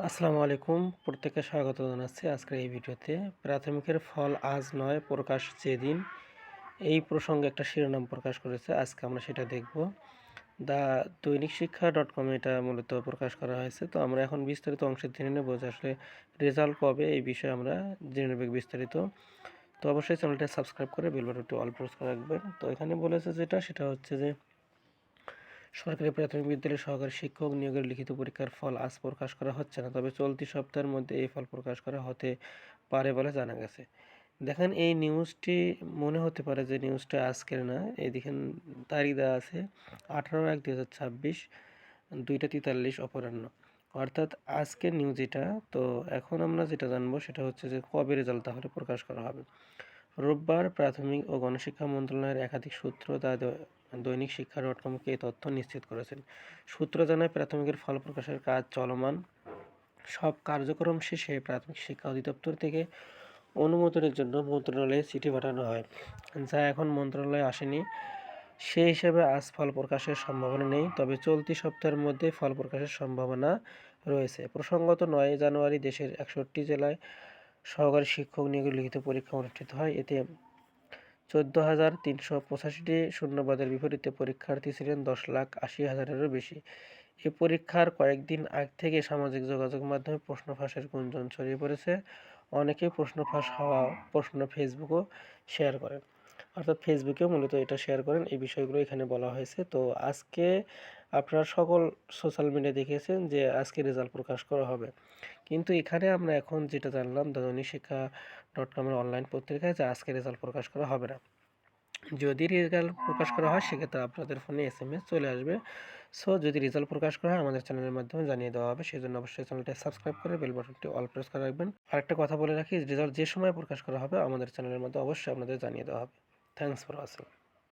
আসসালামু আলাইকুম, প্রত্যেককে স্বাগত জানাচ্ছি আজকের এই ভিডিওতে। প্রাথমিকের ফল আজ নয়, প্রকাশ যেদিন, এই প্রসঙ্গে একটা শিরোনাম প্রকাশ করেছে। আজকে আমরা সেটা দেখব। দা দৈনিক শিক্ষা .com এটা মূলত প্রকাশ করা হয়েছে। তো আমরা এখন বিস্তারিত অংশে জেনে নেব যে আসলে রেজাল্ট কবে, এই বিষয়ে আমরা জেনে নেব বিস্তারিত। তো অবশ্যই চ্যানেলটা সাবস্ক্রাইব করে বেল বাটনটি অল প্রেস করে রাখবেন। তো এখানে বলেছে সেটা হচ্ছে যে সরকারি প্রাথমিক বিদ্যালয়ের সহকারী শিক্ষক নিয়োগের লিখিত পরীক্ষার ফল আজ প্রকাশ করা হচ্ছে না, তবে চলতি সপ্তাহের মধ্যে এই ফল প্রকাশ করা হতে পারে বলে জানা গেছে। দেখেন, এই নিউজটি মনে হতে পারে যে নিউজটা আজকের না। এই দেখেন, তারিখ দেওয়া আছে 18/1/2026, 2টা 43 অপরাহ্ন, অর্থাৎ আজকের নিউজ এটা। তো এখন আমরা যেটা জানবো সেটা হচ্ছে যে কবে রেজাল্ট তাহলে প্রকাশ করা হবে। রোববার প্রাথমিক ও গণশিক্ষা মন্ত্রণালয়ের একাধিক সূত্র দৈনিক শিক্ষা .com-কে এই তথ্য নিশ্চিত করেছেন। সূত্র জানায়, প্রাথমিকের ফল প্রকাশের কাজ চলমান। সব কার্যক্রম শেষে প্রাথমিক শিক্ষা অধিদপ্তর থেকে অনুমোদনের জন্য মন্ত্রণালয়ে চিঠি পাঠানো হয়, যা এখন মন্ত্রণালয়ে আসেনি। সেই হিসাবে আজ ফল প্রকাশের সম্ভাবনা নেই, তবে চলতি সপ্তাহের মধ্যে ফল প্রকাশের সম্ভাবনা রয়েছে। প্রসঙ্গত, 9 জানুয়ারি দেশের 61 জেলায় সহকারী শিক্ষক নিয়োগের লিখিত পরীক্ষা অনুষ্ঠিত হয়। এতে 14,385টি শূন্যপদের বিপরীতে পরীক্ষার্থী ছিলেন 10,80,000-এরও বেশি। এ পরীক্ষার কয়েকদিন আগ থেকে সামাজিক যোগাযোগ মাধ্যমে প্রশ্ন ফাঁসের গুঞ্জন ছড়িয়ে পড়েছে। অনেকেই প্রশ্ন ফাঁস হওয়া প্রশ্ন ফেসবুকেও শেয়ার করেন, অর্থাৎ ফেসবুকেও মূলত এটা শেয়ার করেন। এই বিষয়গুলো এখানে বলা হয়েছে। তো আজকে আপনারা সকল সোশ্যাল মিডিয়া দেখেছেন যে আজকে রেজাল্ট প্রকাশ করা হবে, কিন্তু এখানে আমরা এখন যেটা জানলাম দৈনিক শিক্ষা .com-এর অনলাইন পত্রিকায় যে আজকে রেজাল্ট প্রকাশ করা হবে না। যদি রেজাল্ট প্রকাশ করা হয় সেক্ষেত্রে আপনাদের ফোনে SMS চলে আসবে। সো যদি রেজাল্ট প্রকাশ করা হয় আমাদের চ্যানেলের মাধ্যমে জানিয়ে দেওয়া হবে। সেই জন্য অবশ্যই চ্যানেলটা সাবস্ক্রাইব করে বেল বাটনটি অল প্রেস করে রাখবেন। আরেকটা কথা বলে রাখি, রেজাল্ট যে সময় প্রকাশ করা হবে আমাদের চ্যানেলের মধ্যে অবশ্যই আপনাদের জানিয়ে দেওয়া হবে। Thanks for watching.